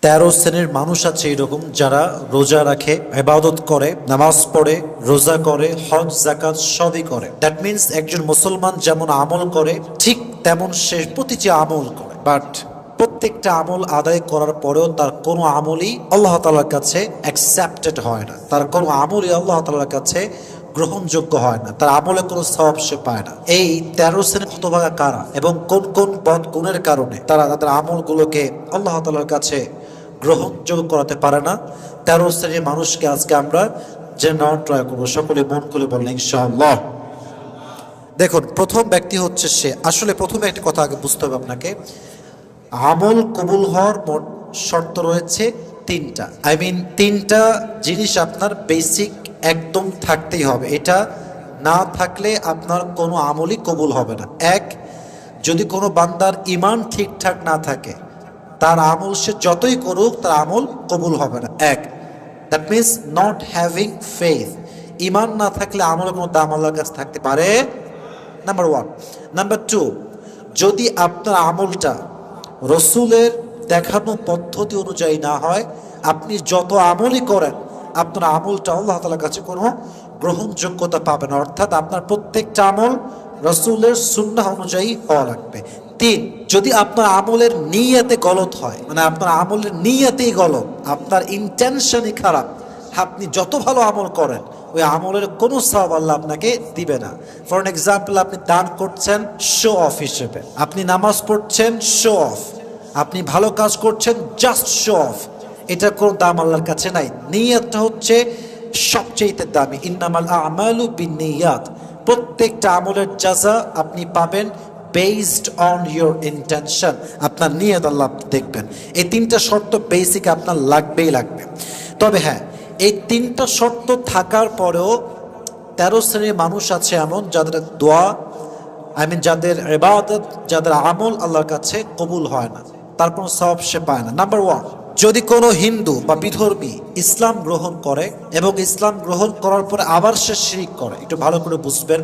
13 শ্রেণীর মানুষ আছে এরকম, যারা রোজা রাখে, ইবাদত করে, নামাজ পড়ে, রোজা করে, হজ যাকাত সবই করে। দ্যাট মিনস একজন মুসলমান যেমন আমল করে ঠিক তেমন সে প্রতিটি আমল করে, বাট প্রত্যেকটা আমল আদায় করার পরেও তার কোনো আমলই আল্লাহ তাআলার কাছে অ্যাকসেপ্টেড হয় না, তার কোনো আমলই আল্লাহ তাআলার কাছে গ্রহণযোগ্য হয় না, তার আমলে কোনো সওয়াব সে পায় না। এই 13 শ্রেণীর হতভাগা কারা এবং কোন কোন বদ গুণের কারণে তারা তাদের আমলগুলোকে আল্লাহ তাআলার কাছে গ্রহণযোগ্য করাতে পারে না, 13 শ্রেণীর মানুষকে আজকে আমরা জেনার ট্রাই করবো। সকলে মন খুলে বললেন ইনশাআল্লাহ। দেখুন, প্রথম ব্যক্তি হচ্ছে সে, আসলে প্রথমে একটা কথা আগে বুঝতে হবে আপনাকে, আমল কবুল হওয়ার মোট শর্ত রয়েছে 3টা। তিনটা জিনিস আপনার বেসিক একদম থাকতেই হবে, এটা না থাকলে আপনার কোনো আমলই কবুল হবে না। এক, যদি কোনো বান্দার ঈমান ঠিকঠাক না থাকে, তার আমল সে যতই করুক তার আমল কবুল হবে না। এক, that means not having faith. ঈমান না থাকলে আমলের কোনো দাম আল্লাহর কাছে থাকতে পারে, নাম্বার 1। নাম্বার 2, যদি আপনার আমলটা রসুলের দেখানো পদ্ধতি অনুযায়ী না হয়, আপনি যত আমলই করেন আপনার আমলটা আল্লাহ তাআলার কাছে কোনো গ্রহণযোগ্যতা পাবে না, অর্থাৎ আপনার প্রত্যেকটা আমল রসুলের সুন্নাহ অনুযায়ী হওয়া লাগবে। 3, যদি আপনার আমলের নিয়তে গলত হয়, মানে আপনার আমলের নিয়তেই গলত, আপনার ইন্টেনশনই খারাপ, আপনি যত ভালো আমল করেন ওই আমলের কোনো সওয়াব আল্লাহ আপনাকে দিবে না। ফর এন এক্সাম্পল, আপনি দান করছেন শো অফ হিসেবে, আপনি নামাজ পড়ছেন শো অফ, আপনি ভালো কাজ করছেন জাস্ট শো অফ, এটার কোনো দাম আল্লাহর কাছে নাই। নিয়তটা হচ্ছে সবচেয়ে দামি। ইন্নামাল আমালু বিন্নিয়াত, প্রত্যেকটা আমলের জাযা আপনি পাবেন বেসড অন ইউর ইন্টেনশন, আপনার নিয়ত আল্লাহ দেখবেন। এই 3টা শর্ত বেসিক আপনার লাগবেই লাগবে। তবে হ্যাঁ, এই 3টা শর্ত থাকার পরেও 13 শ্রেণীর মানুষ আছে এমন, যাদের দোয়া যাদের ইবাদত, যাদের আমল আল্লাহর কাছে কবুল হয় না, তার কোনো সওয়াব সে পায় না। নাম্বার 1, যদি কোনো হিন্দু বা বিধর্মী ইসলাম গ্রহণ করে এবং ইসলাম গ্রহণ করার পরে আবার সে শিরক করে, একটু ভালো করে বুঝবেন।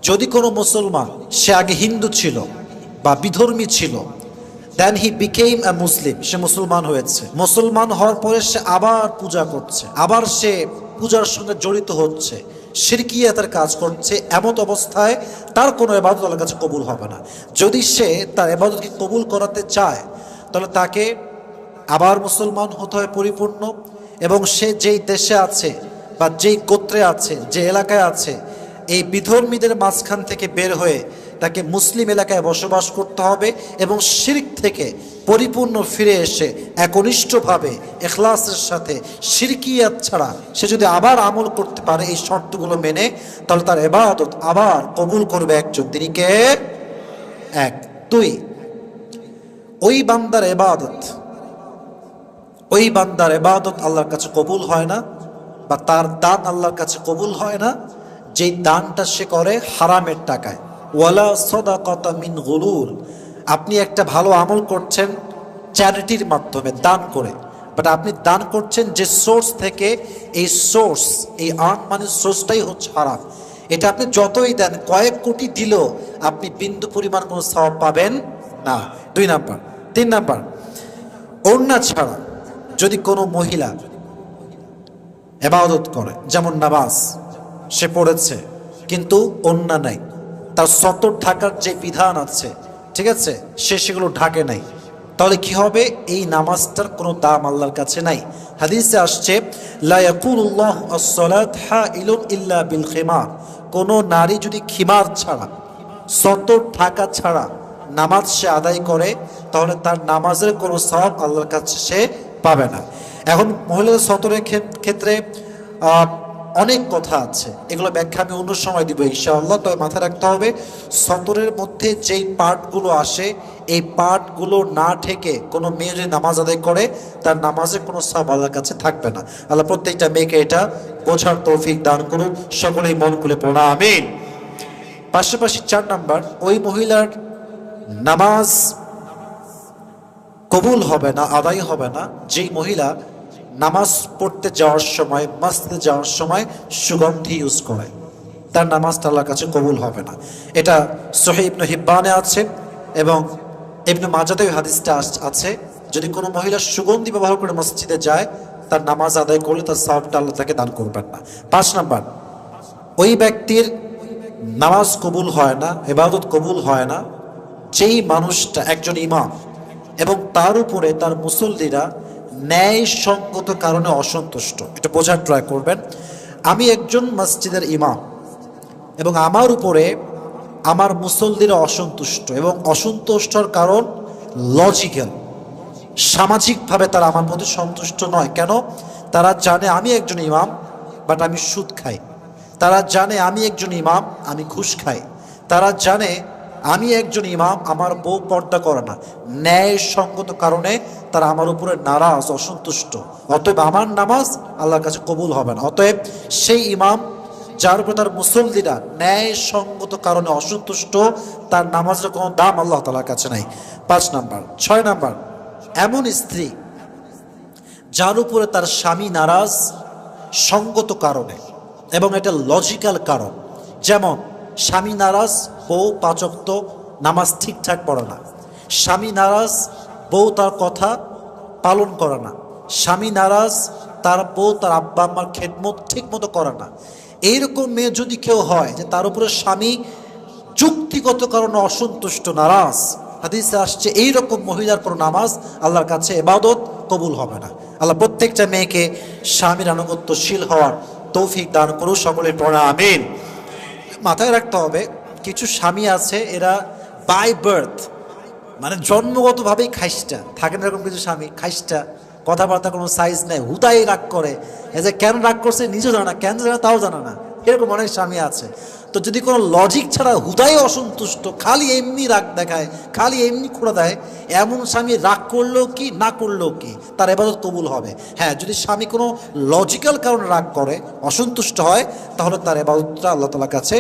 যদি কোনো মুসলমান, সে আগে হিন্দু ছিল বা বিধর্মী ছিল, দেন হি বিকেম এ মুসলিম, সে মুসলমান হয়েছে, মুসলমান হওয়ার পরে সে আবার পূজা করছে, আবার সে পূজার সঙ্গে জড়িত হচ্ছে, শিরকিয়াতের কাজ করছে, এমন অবস্থায় তার কোনো ইবাদত আল্লাহর কাছে কবুল হবে না। যদি সে তার ইবাদতকে কবুল করাতে চায়, তাহলে তাকে আবার মুসলমান হতে হয় পরিপূর্ণ, এবং সে যেই দেশে আছে বা যেই গোত্রে আছে, যে এলাকায় আছে, এই বিধর্মীদের মাঝখান থেকে বের হয়ে তাকে মুসলিম এলাকায় বসবাস করতে হবে, এবং শিরক থেকে পরিপূর্ণ ফিরে এসে একনিষ্ঠভাবে ইখলাসের সাথে, শিরকিয়াত ছাড়া সে যদি আবার আমল করতে পারে এই শর্তগুলো মেনে, তাহলে তার ইবাদত আবার কবুল করবে একজন, তিনি কে? 1। 2, ওই বান্দার ইবাদত আল্লাহর কাছে কবুল হয় না, বা তার দান আল্লাহর কাছে কবুল হয় না যেই দানটা সে করে হারামের টাকায়। ওয়ালা সাদাকাতা মিন গুলুল, আপনি একটা ভালো আমল করছেন চ্যারিটির মাধ্যমে দান করে, বাট আপনি দান করছেন যে সোর্স থেকে, এই সোর্স, এই আর্ন মানে সোর্সটাই হচ্ছে হারাম। এটা আপনি যতই দেন, কয়েক কোটি দিলেও আপনি বিন্দু পরিমাণ কোনো সওয়াব পাবেন না। 2 নাম্বার। 3 নাম্বার, ওড়না ছাড়া যদি কোনো মহিলা ইবাদত করে, যেমন নামাজ সে পড়েছে কিন্তু ওড়না নাই, তার সতর ঢাকার যে বিধান আছে, ঠিক আছে, সে সেগুলো ঢাকে নাই, তাহলে কি হবে? এই নামাজটার কোনো দাম আল্লাহর কাছে নাই। হাদিসে আসছে, লা ইয়াকুলুল্লাহু আস-সালাত হাইলুন ইল্লা বিল খিমার, কোনো নারী যদি খিমার ছাড়া, সতর ঢাকা ছাড়া নামাজ সে আদায় করে, তাহলে তার নামাজের কোনো সওয়াব আল্লাহর কাছে সে পাবে না। এখন মহিলাদের সতরের ক্ষেত্রে অনেক কথা আছে, এগুলো ব্যাখ্যা আমি অন্য সময় দিব ইনশাআল্লাহ। তবে মাথায় রাখতে হবে, সতরের মধ্যে যেই পার্টগুলো আসে, এই পার্টগুলো না ঠেকে কোনো মেয়ে যদি নামাজ আদায় করে, তার নামাজের কোনো সওয়াব আল্লাহর কাছে থাকবে না। আল্লাহ প্রত্যেকটা মেয়েকে এটা বোঝার তৌফিক দান করুন, সকলেই মন খুলে পড়া আমিন। পাশাপাশি 4 নাম্বার, ওই মহিলার নামাজ কবুল হবে না, আদায় হবে না যেই মহিলা নামাজ পড়তে যাওয়ার সময়, মসজিদে যাওয়ার সময় সুগন্ধি ইউজ করে, তার নামাজটা আল্লাহর কাছে কবুল হবে না। এটা সহিহ ইবনে হিব্বানে আছে এবং ইবনে মাজাতেও হাদিসটা আছে। যদি কোনো মহিলা সুগন্ধি ব্যবহার করে মসজিদে যায়, তার নামাজ আদায় করলে তার সওয়াবটা আল্লাহ তাকে দান করবেন না। 5 নাম্বার, ওই ব্যক্তির নামাজ কবুল হয় না, ইবাদত কবুল হয় না যেই মানুষটা একজন ইমাম এবং তার উপরে তার মুসল্লিরা ন্যায়সঙ্গত কারণে অসন্তুষ্ট। এটা বোঝার ট্রাই করবেন। আমি একজন মসজিদের ইমাম এবং আমার উপরে আমার মুসল্লিরা অসন্তুষ্ট, এবং অসন্তুষ্টর কারণ লজিক্যাল, সামাজিকভাবে তারা আমার প্রতি সন্তুষ্ট নয়। কেন? তারা জানে আমি একজন ইমাম, বাট আমি সুদ খাই। তারা জানে আমি একজন ইমাম, আমি ঘুষ খাই। তারা জানে আমি একজন ইমাম, আমার বউ পর্দা করে না। ন্যায়সঙ্গত কারণে তারা আমার উপরে নারাজ, অসন্তুষ্ট। অতএব আমার নামাজ আল্লাহর কাছে কবুল হবে না। অতএব সেই ইমাম যার উপর তার মুসল্লিরা ন্যায়সঙ্গত কারণে অসন্তুষ্ট, তার নামাজের কোনো দাম আল্লাহ তাআলার কাছে নাই। 5 নাম্বার। 6 নাম্বার, এমন স্ত্রী যার উপরে তার স্বামী নারাজ সঙ্গত কারণে, এবং এটা লজিক্যাল কারণ। যেমন স্বামী নারাজ, বউ 5 ওয়াক্ত নামাজ ঠিকঠাক পড়ে না। স্বামী নারাজ, বউ তার কথা পালন করে না। স্বামী নারাজ, তার বউ তার আব্বা আম্মার খেদমত ঠিক মতো করে না। এইরকম মেয়ে যদি কেউ হয় যে তার উপরে স্বামী যুক্তিগত কারণে অসন্তুষ্ট, নারাজ, হাদিসে আসছে এইরকম মহিলার পর নামাজ আল্লাহর কাছে ইবাদত কবুল হবে না। আল্লাহ প্রত্যেকটা মেয়েকে স্বামীর আনুগত্যশীল হওয়ার তৌফিক দান করুন। সকলে পড়া আমিন। মাথায় রাখতে হবে, কিছু স্বামী আছে এরা বাই বার্থ, মানে জন্মগতভাবেই খাইস্টা থাকেন। এরকম কিছু স্বামী খাইস্টা, কথাবার্তা কোনো সাইজ নেই, হুদাই রাগ করে। এই যে কেন রাগ করছে নিজেও জানে না, কেন জানে তাও জানে না, এরকম অনেক স্বামী আছে। তো যদি কোনো লজিক ছাড়া হুদাই অসন্তুষ্ট, খালি এমনি রাগ দেখায়, খালি এমনি খোঁড়া দেয়, এমন স্বামী রাগ করলেও কি না করলেও কি তার ইবাদত কবুল হবে। হ্যাঁ, যদি স্বামী কোনো লজিক্যাল কারণে রাগ করে, অসন্তুষ্ট হয়, তাহলে তার ইবাদতটা আল্লাহ তাআলার কাছে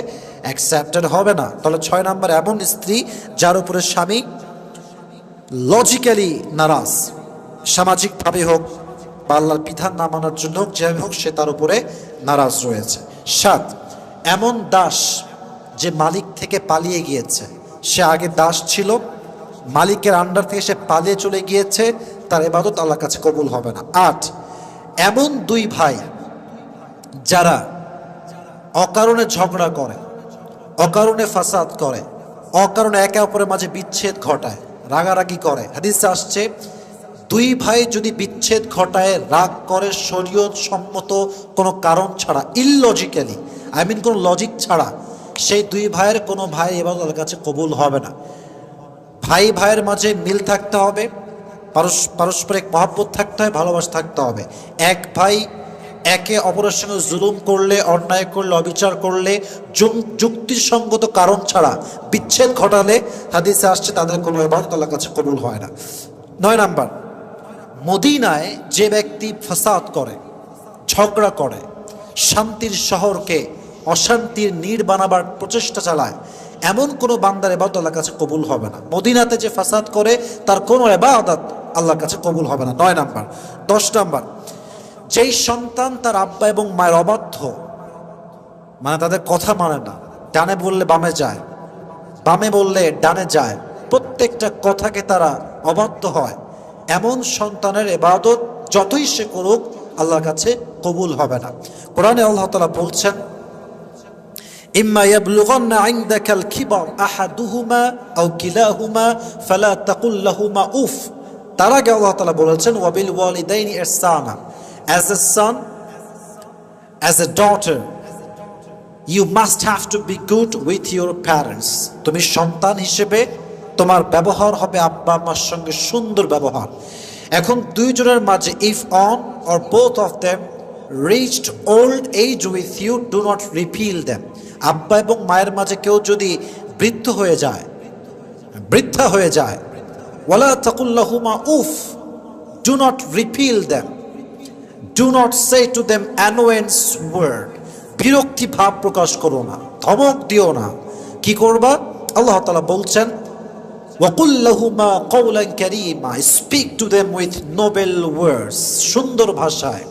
অ্যাকসেপ্টেড হবে না। তাহলে 6 নাম্বার, এমন স্ত্রী যার উপরে স্বামী লজিক্যালি নারাজ, সামাজিকভাবে হোক বা আল্লাহর বিধান না মানার জন্য হোক, যেভাবে হোক সে তার উপরে নারাজ রয়েছে। 7, এমন দাস যে মালিক থেকে পালিয়ে গিয়েছে। সে আগে দাস ছিল, মালিকের আন্ডার থেকে সে পালিয়ে চলে গিয়েছে, তার ইবাদত আল্লাহর কাছে কবুল হবে না। 8, এমন 2 ভাই যারা অকারণে ঝগড়া করে, অকারণে ফাসাদ করে, অকারণে একে অপরের মাঝে বিচ্ছেদ ঘটায়, রাগারাগি করে। হাদিসে আসছে 2 ভাই যদি বিচ্ছেদ ঘটায়, রাগ করে শরীয়ত সম্মত কোনো কারণ ছাড়া, ইললজিক্যালি, কোনো লজিক ছাড়া, সেই 2 ভাইয়ের কোনো ভাই ইবাদত আল্লাহর কাছে কবুল হবে না। ভাই ভাইয়ের মাঝে মিল থাকতে হবে, পারস্পরিক মহব্বত থাকতে হবে, ভালোবাসা থাকতে হবে। এক ভাই একে অপরের সঙ্গে জুলুম করলে, অন্যায় করলে, অবিচার করলে, যুক্তিসঙ্গত কারণ ছাড়া বিচ্ছেদ ঘটালে হাদিসে আসছে তাদের কোনো ইবাদত আল্লাহর কাছে কবুল হয় না। 9 নাম্বার, মদিনায় যে ব্যক্তি ফাসাদ করে, ঝগড়া করে, শান্তির শহরকে অশান্তির নীড় বানাবার প্রচেষ্টা চালায়, এমন কোনো বান্দার ইবাদত আল্লাহর কাছে কবুল হবে না। মদিনাতে যে ফাসাদ করে তার কোনো ইবাদত আল্লাহর কাছে কবুল হবে না। 9 নাম্বার। 10 নাম্বার, যেই সন্তান তার আব্বা এবং মায়ের অবাধ্য, মানে তাদের কথা মানে না, ডানে বললে বামে যায়, বামে বললে ডানে যায়, প্রত্যেকটা কথাকে তারা অবাধ্য হয়, এমন সন্তানের ইবাদত যতই সে করুক আল্লাহর কাছে কবুল হবে না। কোরআনে আল্লাহ তাআলা বলছেন, ইম্মা ইয়াবলুগান্না ইনদাকাল কিবার আহাদুহুমা আও কিলাহুমা ফালা তাকুল লাহুমা উফ। তার আগে আল্লাহ তাআলা বলেছেন, ওয়াবিল ওয়ালিদাইনি ইহসানা, as a son, as a daughter, you must have to be good with your parents. তুমি সন্তান হিসেবে তোমার ব্যবহার হবে আব্বা আম্মার সঙ্গে সুন্দর ব্যবহার। এখন 2 জনের মাঝে, if on or both of them reached old age with you, do not repeal them. আব্বা এবং মায়ের মাঝে কেউ যদি বৃদ্ধ হয়ে যায়, বৃদ্ধা হয়ে যায়, ওয়ালা তাকুল লাহুমা উফ, do not repeal them, do not say to them annoyance word, বিরক্তি ভাব প্রকাশ করো না, ধমক দিও না। কি করবা? আল্লাহ তাআলা বলছেন, ওয়াকুল লাহুমা কওলান কারীমা, speak to them with noble words, সুন্দর ভাষায়,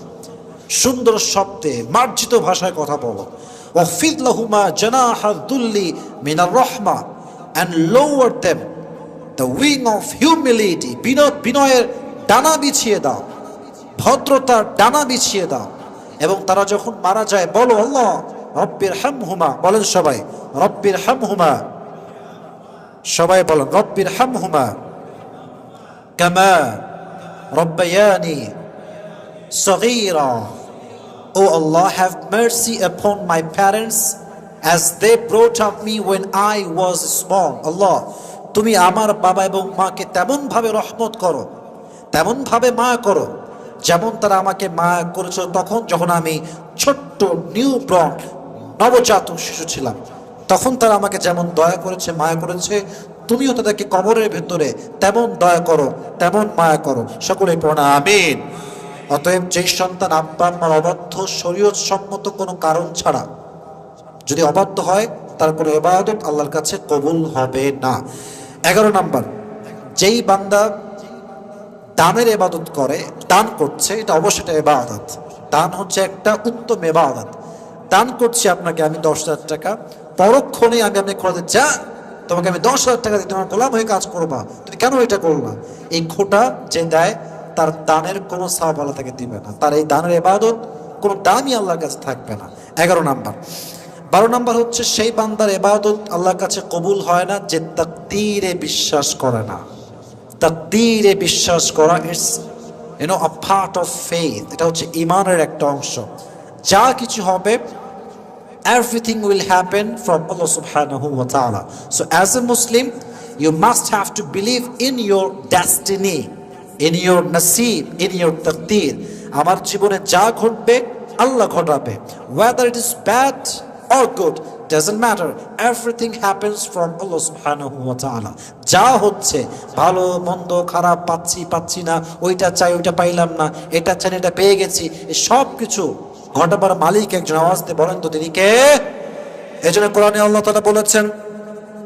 সুন্দর শব্দে, মার্জিত ভাষায় কথা বলো। ওয়াফিদ লাহুমা জানাহা দুল্লি মিনার রাহমা, and lower them the wing of humility, বিনয়ের ডানা বিছিয়ে দাও, ভদ্রতার ডানা বিছিয়ে দাও। এবং তারা যখন মারা যায় বলো আল্লাহ রব্বির হামহুমা, বলেন সবাই রব্বির হামহুমা, সবাই বলেন রব্বির হামহুমা কামা রব্বায়ানি সগীরা। Oh Allah, have mercy upon my parents as they brought up me when I was small. Allah, তুমি আমার বাবা এবং মাকে তেমন ভাবে রহমত করো, তেমন ভাবে মায়া করো যেমন তারা আমাকে মায়া করেছিল তখন যখন আমি ছোট্ট নিউ বর্ন নবজাতক শিশু ছিলাম। তখন তারা আমাকে যেমন দয়া করেছে মায়া করেছে, তুমিও তাদেরকে কবরের ভেতরে তেমন দয়া করো, তেমন মায়া করো। সকলে পড়া আমিন। অতএব যেই সন্তান আব্বা আম্মার অবাধ্য শরীয়ত সম্মত কোনো কারণ ছাড়া যদি অবাধ্য হয় তার কোনো ইবাদত আল্লাহর কাছে কবুল হবে না। 11 নাম্বার, যেই বান্দা দানের ইবাদত করে, দান করছে, এটা অবশ্যই একটা ইবাদত। দান হচ্ছে একটা উত্তম ইবাদত। দান করছি আপনাকে আমি 10,000 টাকা, পরক্ষণে আমি আপনাকে খোঁড়াতে যা তোমাকে আমি 10,000 টাকা দিই, তোমার গোলাম হয়ে কাজ করবা, তুমি কেন এটা করলা? এই খোটা যে দেয় তার দানের কোনো সওয়াব আল্লাহ তাকে দিবে না, তার এই দানের ইবাদত কোনো দামই আল্লাহর কাছে থাকবে না। 11 নাম্বার। 12 নাম্বার হচ্ছে সেই বান্দার ইবাদত আল্লাহর কাছে কবুল হয় না যে তাকদীরে বিশ্বাস করে না। তাকদীরে বিশ্বাস করা it's a part of faith, এটা হচ্ছে ঈমানের একটা অংশ। যা কিছু হবে everything will happen from Allah subhanahu wa ta'ala. So as a Muslim you must have to believe in your destiny, in your nasib, in your taqdeer. আমার জীবনে যা ঘটবে আল্লাহ ঘটাবে, whether it is bad or good doesn't matter, everything happens from Allah subhanahu wa ta'ala. যা হচ্ছে ভালো মন্দ খারাপ, পাচ্ছি না, ওইটা চাই ওইটা পাইলাম না, এটা চাই এটা পেয়ে গেছি, এই সব কিছু ঘটাবার মালিক একজন। আওয়াজ দিয়ে বলেন তো তিনি কে? এজন্য কোরআনে আল্লাহ তাআলা বলেছেন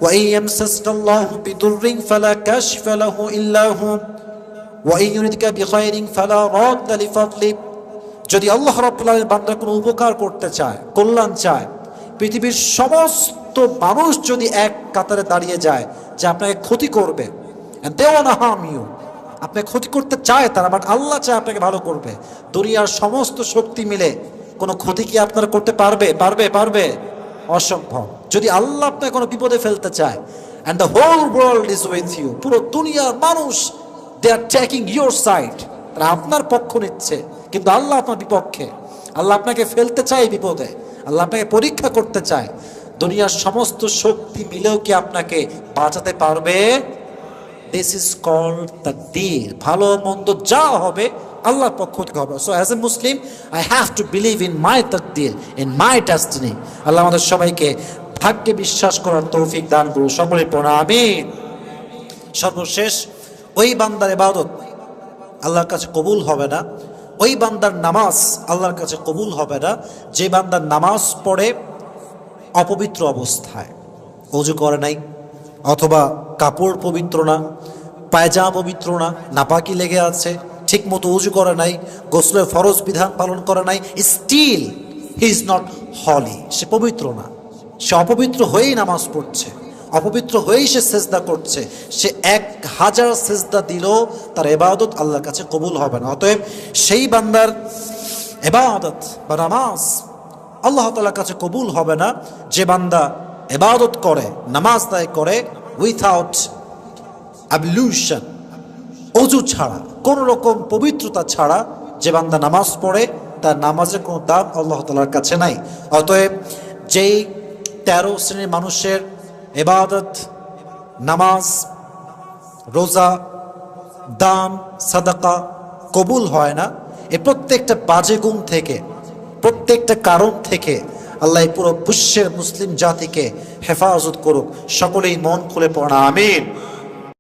ওয়া ইয়ামসাসকাল্লাহু বিদুররিন ফালা কাশফা লাহু ইল্লা হু ওয়া ইউরিদকা বিখাইরিন ফালা রাদ্দা লিফাদলি। যদি আল্লাহ রাব্বুল আলামিন বান্দার কোনো উপকার করতে চায়, কল্যাণ চায়, পৃথিবীর সমস্ত মানুষ যদি এক কাতারে দাঁড়িয়ে যায় যে আপনাকে ক্ষতি করবে, and they wanna harm you, আপনাকে ক্ষতি করতে চায় তারা, বাট আল্লাহ চায় আপনাকে ভালো করবে, দুনিয়ার সমস্ত শক্তি মিলে কোনো ক্ষতি কি আপনারা করতে পারবে? অসম্ভব। যদি আল্লাহ আপনাকে কোনো বিপদে ফেলতে চায়, and the whole world is with you, পুরো দুনিয়ার মানুষ they are taking your side, তারা আপনার পক্ষ নিচ্ছে, কিন্তু আল্লাহ আপনার বিপক্ষে। আল্লাহ আপনাকে ফেলতে চায় বিপদে, আল্লাহ আপনাকে পরীক্ষা করতে চায়, দুনিয়ার সমস্ত শক্তি মিলেও কি আপনাকে বাঁচাতে পারবে? দিস ইজ কল্ড তাকদীর। ভালো মন্দ যা হবে আল্লাহর পক্ষ থেকে হবে। So as a Muslim I have to believe in my তাকদীর, ইন মাই ডেস্টিনি। আল্লাহ আমাদের সবাইকে ভাগ্যে বিশ্বাস করার তৌফিক দান করুন। সকলে পড়া আমিন। সর্বশেষ, ওই বান্দার ইবাদত আল্লাহর কাছে কবুল হবে না, ওই বান্দার নামাজ আল্লাহর কাছে কবুল হবে না যে বান্দার নামাজ পড়ে অপবিত্র অবস্থায়, ওযু করে নাই, অথবা কাপড় পবিত্র না, পায়জামা পবিত্র না, নাপাকি লেগে আছে, ঠিক মতো উজু করে নাই, গোসলের ফরজ বিধান পালন করে নাই, স্টিল হি ইজ নট হলি, সে পবিত্র না, সে অপবিত্র হয়েই নামাজ পড়ছে, অপবিত্র হয়েই সে সেজদা করছে, সে 1000 সেজদা দিলেও তার ইবাদত আল্লাহর কাছে কবুল হবে না। অতএব সেই বান্দার ইবাদত বা নামাজ আল্লাহ তাআলার কাছে কবুল হবে না যে বান্দা ইবাদত করে, নামাজ আদায় করে উইথাউট অ্যাবলিউশন, ওযু ছাড়া, কোনো রকম পবিত্রতা ছাড়া যে বান্দা নামাজ পড়ে তার নামাজের কোনো দাম আল্লাহ তাআলার কাছে নাই। অতএব যেই 13 শ্রেণীর মানুষের ইবাদত, নামাজ, রোজা, দান, সাদাকা কবুল হয় না, এই প্রত্যেকটা বাজে গুণ থেকে, প্রত্যেকটা কারণ থেকে আল্লাহ পুরো বিশ্বের মুসলিম জাতিকে হেফাজত করুক। সকলেই মন খুলে পড়া আমিন।